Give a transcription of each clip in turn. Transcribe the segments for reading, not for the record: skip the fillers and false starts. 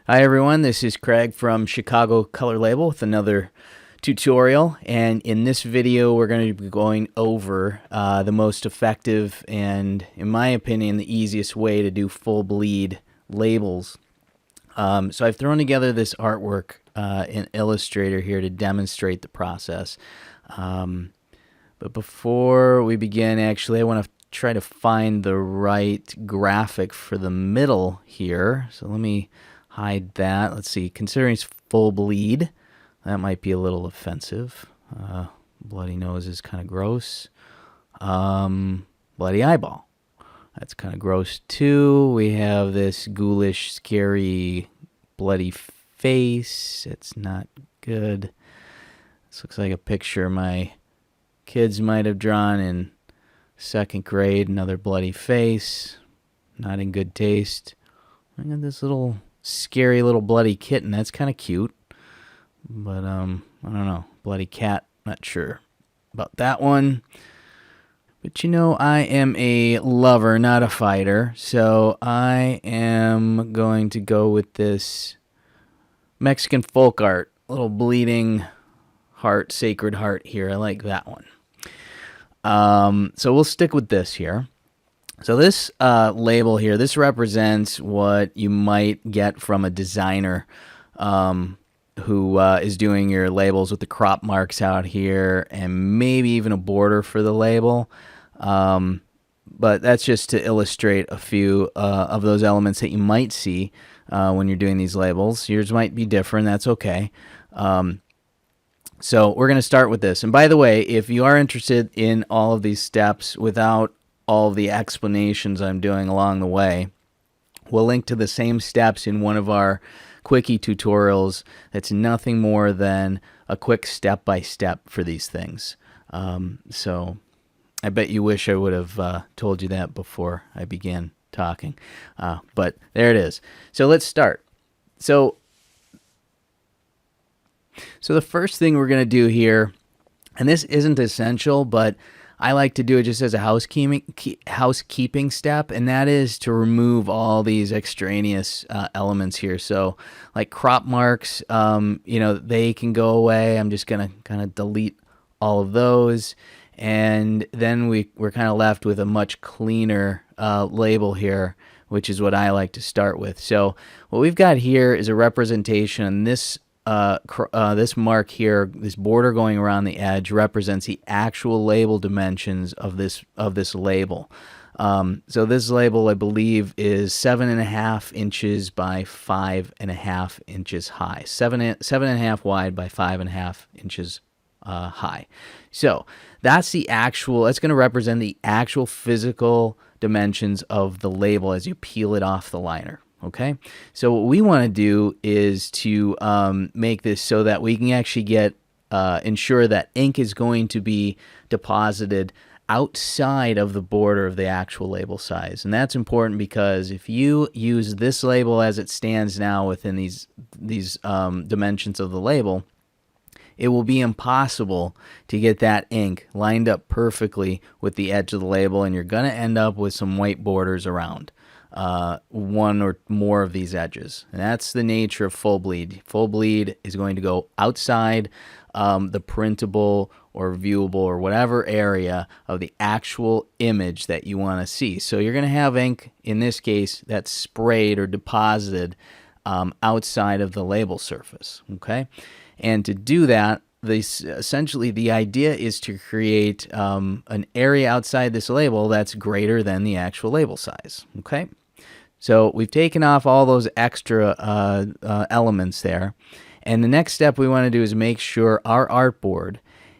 Hi everyone, this is Craig from Chicago Color Label with another tutorial, and in this video we're going to be going over the most effective and, in my opinion, the easiest way to do full bleed labels. So I've thrown together this artwork in Illustrator here to demonstrate the process. But before we begin, actually I want to try to find the right graphic for the middle here. So let me hide that. Let's see, considering it's full bleed, that might be a little offensive. Bloody nose is kind of gross. Bloody eyeball, that's kind of gross too. We have this ghoulish, scary, bloody face. It's not good. This looks like a picture my kids might have drawn in second grade. Another bloody face, not in good taste. I got this little scary little bloody kitten. That's kind of cute, but I don't know. Bloody cat, not sure about that one. But you know, I am a lover, not a fighter, so I am going to go with this Mexican folk art, little bleeding heart, sacred heart here. I like that one. So we'll stick with this here. So this label here, this represents what you might get from a designer who is doing your labels with the crop marks out here and maybe even a border for the label. But that's just to illustrate a few of those elements that you might see when you're doing these labels. Yours might be different. That's okay. So we're going to start with this. And by the way, if you are interested in all of these steps without all the explanations I'm doing along the way, we'll link to the same steps in one of our quickie tutorials. That's nothing more than a quick step-by-step for these things. So I bet you wish I would have told you that before I began talking. But there it is. So let's start. So the first thing we're going to do here, and this isn't essential, but I like to do it just as a housekeeping step, and that is to remove all these extraneous elements here. So like crop marks, they can go away. I'm just going to kind of delete all of those, and then we're kind of left with a much cleaner label here, which is what I like to start with. So what we've got here is a representation. This this mark here, this border going around the edge, represents the actual label dimensions of this label. So this label, I believe, is 7.5 inches by 5.5 inches high. 7.5 wide by 5.5 inches high. So that's the actual. That's going to represent the actual physical dimensions of the label as you peel it off the liner. Okay, so what we want to do is to make this so that we can actually ensure that ink is going to be deposited outside of the border of the actual label size. And that's important because if you use this label as it stands now within these dimensions of the label, it will be impossible to get that ink lined up perfectly with the edge of the label, and you're going to end up with some white borders around one or more of these edges. And that's the nature of full bleed. Full bleed is going to go outside the printable or viewable or whatever area of the actual image that you want to see. So you're going to have ink, in this case, that's sprayed or deposited outside of the label surface. Okay, and to do that, essentially the idea is to create an area outside this label that's greater than the actual label size. Okay, so we've taken off all those extra elements there, and the next step we want to do is make sure our artboard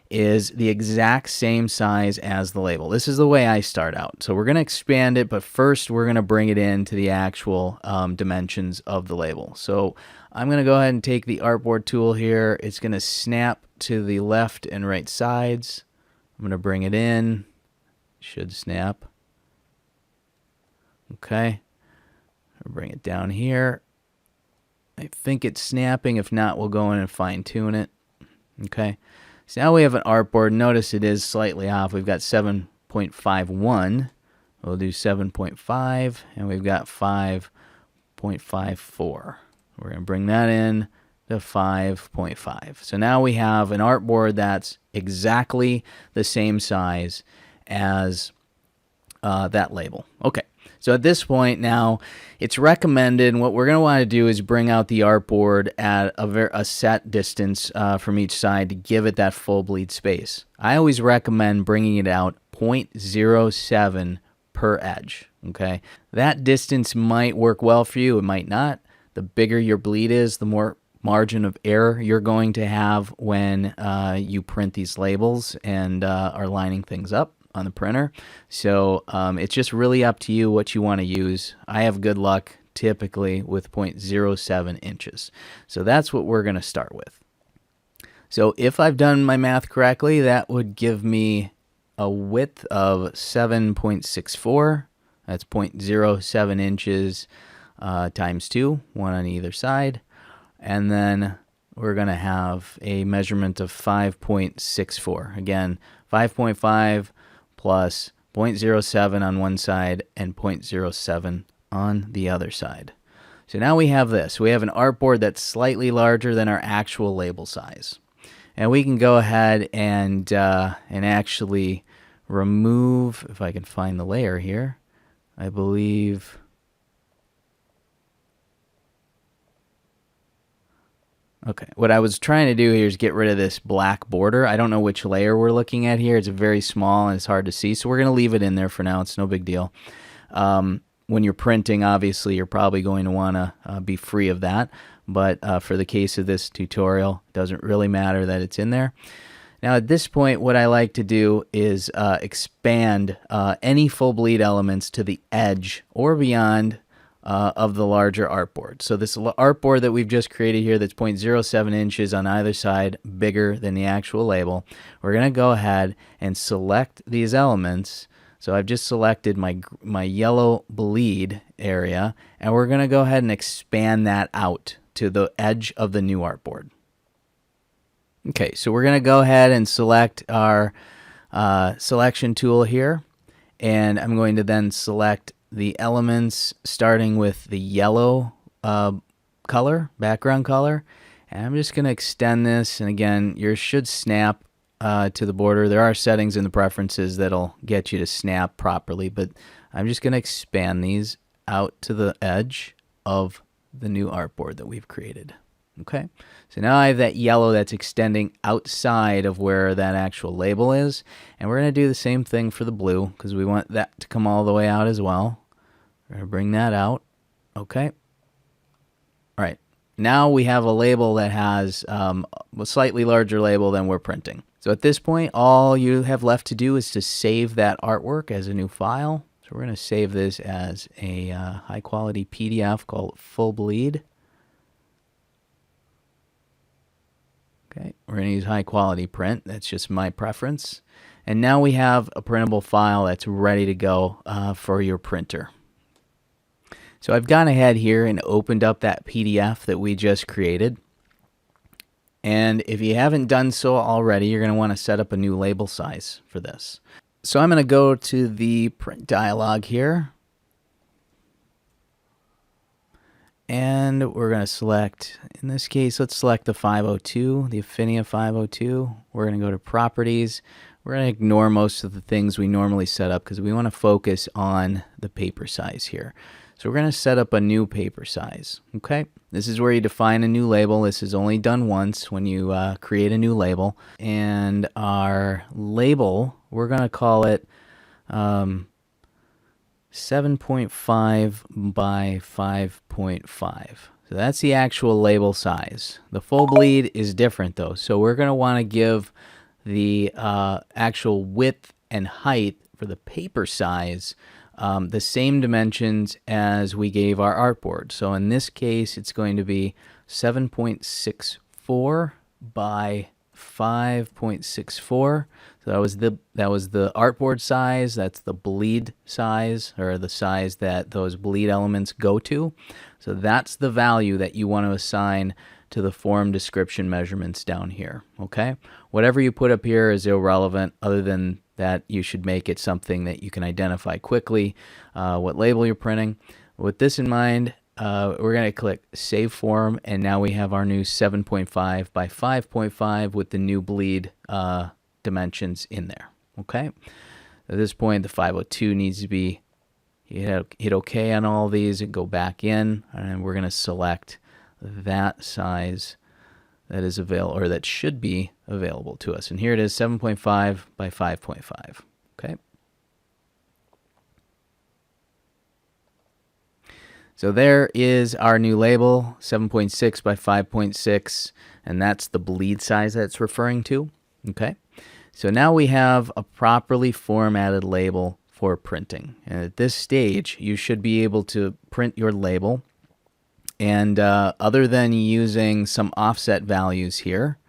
is the exact same size as the label. This is the way I start out. So we're going to expand it, but first we're going to bring it into the actual dimensions of the label. So I'm going to go ahead and take the artboard tool here. It's going to snap to the left and right sides. I'm going to bring it in. Should snap. Okay. I'll bring it down here. I think it's snapping. If not, we'll go in and fine tune it. Okay. So now we have an artboard. Notice it is slightly off. We've got 7.51. We'll do 7.5, and we've got 5.54. We're going to bring that in to 5.5. So now we have an artboard that's exactly the same size as that label. Okay, so at this point now, it's recommended, and what we're going to want to do is bring out the artboard at a set distance from each side to give it that full bleed space. I always recommend bringing it out 0.07 per edge. Okay, that distance might work well for you, it might not. The bigger your bleed is, the more margin of error you're going to have when you print these labels and are lining things up on the printer. So it's just really up to you what you want to use. I have good luck typically with 0.07 inches. So that's what we're going to start with. So if I've done my math correctly, that would give me a width of 7.64. That's 0.07 inches times 2, one on either side. And then we're going to have a measurement of 5.64. Again, 5.5 plus 0.07 on one side and 0.07 on the other side. So now we have this. We have an artboard that's slightly larger than our actual label size. And we can go ahead and actually remove, if I can find the layer here, I believe. Okay, what I was trying to do here is get rid of this black border. I don't know which layer we're looking at here. It's very small and it's hard to see, so we're going to leave it in there for now. It's no big deal. When you're printing, obviously, you're probably going to want to be free of that. But for the case of this tutorial, it doesn't really matter that it's in there. Now, at this point, what I like to do is expand any full bleed elements to the edge or beyond of the larger artboard. So this artboard that we've just created here that's 0.07 inches on either side, bigger than the actual label, we're going to go ahead and select these elements. So I've just selected my yellow bleed area, and we're going to go ahead and expand that out to the edge of the new artboard. Okay, so we're going to go ahead and select our selection tool here, and I'm going to then select the elements starting with the yellow color, background color, and I'm just going to extend this, and again, yours should snap to the border. There are settings in the preferences that'll get you to snap properly, but I'm just going to expand these out to the edge of the new artboard that we've created. Okay, so now I have that yellow that's extending outside of where that actual label is, and we're going to do the same thing for the blue because we want that to come all the way out as well. We're going to bring that out. Okay. All right, now we have a label that has a slightly larger label than we're printing. So at this point, all you have left to do is to save that artwork as a new file. So we're going to save this as a high-quality PDF called Full Bleed. Okay, we're going to use high-quality print. That's just my preference. And now we have a printable file that's ready to go for your printer. So I've gone ahead here and opened up that PDF that we just created. And if you haven't done so already, you're going to want to set up a new label size for this. So I'm going to go to the print dialog here. And we're going to select, in this case, let's select the 502, the Afinia 502. We're going to go to Properties. We're going to ignore most of the things we normally set up because we want to focus on the paper size here. So we're going to set up a new paper size. Okay, this is where you define a new label. This is only done once when you create a new label. And our label, we're going to call it 7.5 by 5.5. So that's the actual label size. The full bleed is different though. So we're going to want to give the actual width and height for the paper size the same dimensions as we gave our artboard. So in this case, it's going to be 7.64 by 5.64. So that was the artboard size. That's the bleed size, or the size that those bleed elements go to. So that's the value that you want to assign to the form description measurements down here. Okay, whatever you put up here is irrelevant, other than that you should make it something that you can identify quickly what label you're printing. With this in mind, we're going to click Save Form, and now we have our new 7.5 by 5.5 with the new bleed dimensions in there. Okay. At this point, the 502 needs to be hit OK on all these and go back in, and we're going to select that size that is available, or that should be available to us. And here it is, 7.5 by 5.5. Okay. So there is our new label, 7.6 by 5.6, and that's the bleed size that it's referring to. Okay. So now we have a properly formatted label for printing. And at this stage, you should be able to print your label. And other than using some offset values here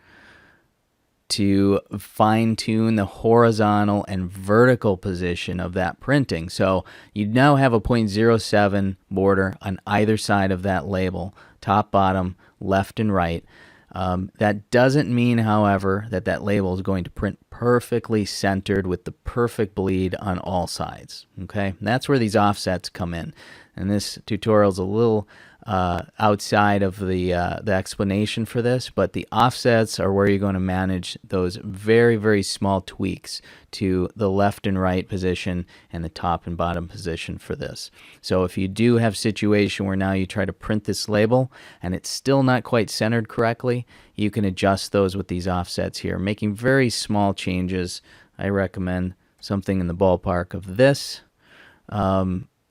to fine-tune the horizontal and vertical position of that printing. So you now have a 0.07 border on either side of that label, top, bottom, left, and right. That doesn't mean, however, that that label is going to print perfectly centered with the perfect bleed on all sides. Okay, and that's where these offsets come in. And this tutorial is a little outside of the explanation for this, but the offsets are where you're going to manage those very, very small tweaks to the left and right position and the top and bottom position for this. So if you do have a situation where now you try to print this label and it's still not quite centered correctly, you can adjust those with these offsets here, making very small changes. I recommend something in the ballpark of this.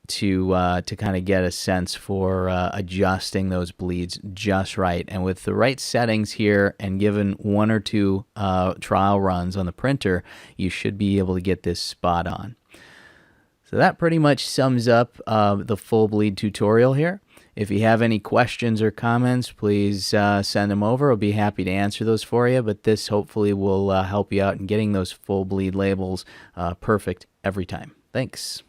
To kind of get a sense for adjusting those bleeds just right. And with the right settings here and given one or two trial runs on the printer, you should be able to get this spot on. So that pretty much sums up the full bleed tutorial here. If you have any questions or comments, please send them over. I'll be happy to answer those for you, but this hopefully will help you out in getting those full bleed labels perfect every time. Thanks.